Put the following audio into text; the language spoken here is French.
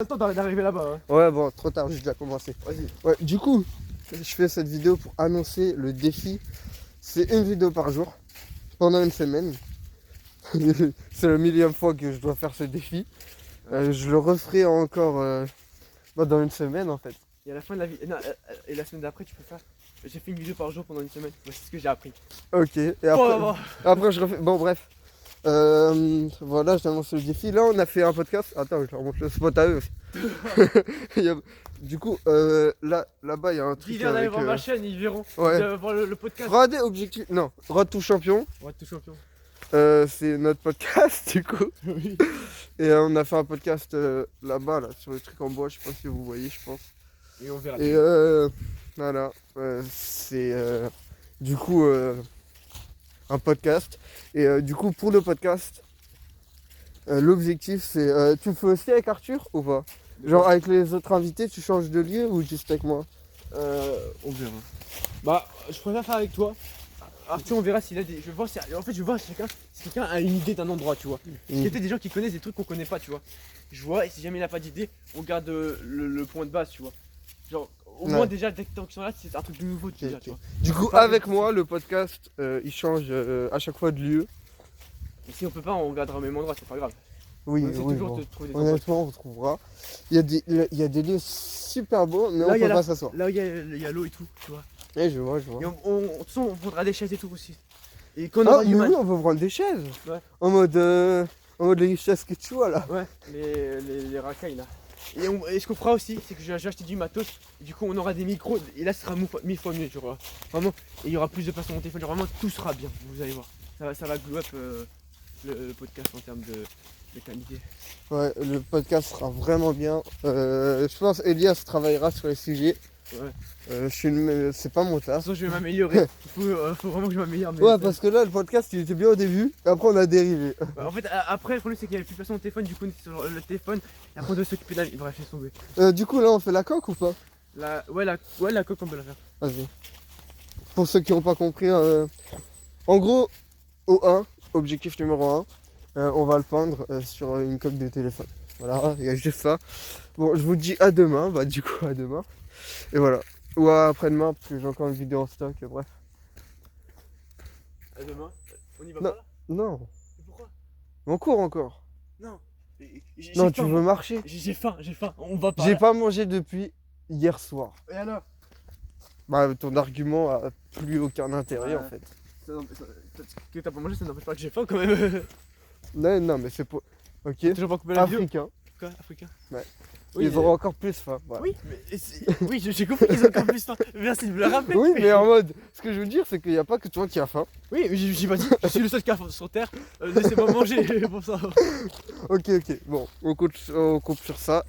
Le temps d'arriver là-bas. Hein. Ouais, bon, trop tard, j'ai déjà commencé. Vas-y. Ouais, du coup, je fais cette vidéo pour annoncer le défi. C'est une vidéo par jour, pendant une semaine. C'est la millième fois que je dois faire ce défi. Je le referai encore dans une semaine en fait. Et à la fin de la vie. Non, et la semaine d'après, tu peux faire. J'ai fait une vidéo par jour pendant une semaine. Voici ce que j'ai appris. Ok, et après, après je refais. Bon, bref. Voilà, je t'annonce le défi. Là, on a fait un podcast. Attends, je leur montre le spot à eux aussi. Du coup, là-bas, il y a un truc. Ils viennent d'aller voir ma chaîne, ils verront. Ouais. Voir le podcast. Road objectif. Non, Road to Champion. Ouais, tout champion. C'est notre podcast, du coup. Oui. Et on a fait un podcast là-bas, là, sur le truc en bois. Je sais pas si vous voyez, je pense. Et on verra. Et voilà, c'est du coup un podcast. Et du coup, pour le podcast, l'objectif c'est. Tu le fais aussi avec Arthur ou pas? Genre avec les autres invités, tu changes de lieu ou juste avec moi? On verra. Bah, je préfère faire avec toi. Arthur, on verra s'il a des. Je vois, en fait, je vois si quelqu'un a une idée d'un endroit, tu vois. Il y a peut-être des gens qui connaissent des trucs qu'on connaît pas, tu vois. Je vois, et si jamais il a pas d'idée, on garde le point de base, tu vois. Genre, au moins déjà, dès que qu'ils sont là, c'est un truc de nouveau, Ok, déjà, ok. tu vois. Du coup, avec moi, le podcast, il change à chaque fois de lieu. Et si on peut pas, on gardera au même endroit, c'est pas grave. Oui, On essaie oui, toujours bon. de trouver des endroits. Honnêtement, on trouvera. Il y a des lieux super beaux, mais Là, on il y a peut pas s'asseoir. Là, il y a l'eau et tout, tu vois. Eh, je vois, je vois. Et de toute façon, on prendra des chaises et tout aussi. Et quand on Ah, aura mais du oui, mal. on peut prendre des chaises. Ouais. En mode les chaises que tu vois là. Ouais, les racailles là. Et ce qu'on fera aussi, c'est que j'ai acheté du matos. Et du coup, on aura des micros. Et là, ce sera 1000 fois mieux, tu vois. Vraiment. Et il y aura plus de place sur mon téléphone. Genre, vraiment, tout sera bien. Vous allez voir. Ça va glow up le podcast en termes de qualité. Ouais, le podcast sera vraiment bien. Je pense Elias travaillera sur les sujets. Ouais. C'est pas mon De toute taf. façon, je vais m'améliorer. Faut vraiment que je m'améliore. mais- Ouais, parce que là, le podcast, il était bien au début. Et après, on a dérivé. Bah, en fait, après, le problème, c'est qu'il y avait plus de place sur mon téléphone. Du coup, on était sur le téléphone. Et après, on doit s'occuper de la. Bref, laisse tomber. Du coup, là, on fait la coque ou pas? Ouais, la coque, on peut la faire. Vas-y. Pour ceux qui n'ont pas compris, en gros, au 1, objectif numéro 1, on va le peindre sur une coque de téléphone. Voilà, il y a juste ça. Bon, je vous dis à demain, bah du coup à demain. Et voilà. Ou à après-demain, parce que j'ai encore une vidéo en stock, bref. À demain. On y va Non. pas là? Non, Mais pourquoi? on court encore. Non. J'ai Non, faim, tu veux moi. marcher? J'ai faim. On va pas. J'ai là. pas mangé depuis hier soir. Et alors? Bah ton argument a plus aucun intérêt en fait. Que t'as pas mangé, ça n'empêche pas que j'ai faim quand même. Non, non, mais c'est pas... Ok. Toujours pas coupé la vidéo? Africain. Quoi, africain? Ouais. Oui, Ils auront encore plus faim. Voilà. Oui, mais oui, j'ai compris qu'ils ont encore plus faim. Merci de me le rappeler. Oui, mais en mode, ce que je veux dire, c'est qu'il n'y a pas que toi qui as faim. Oui, mais j'ai pas dit. Je suis le seul qui a faim sur Terre. Laissez-moi manger pour ça. Ok, bon, on coupe sur ça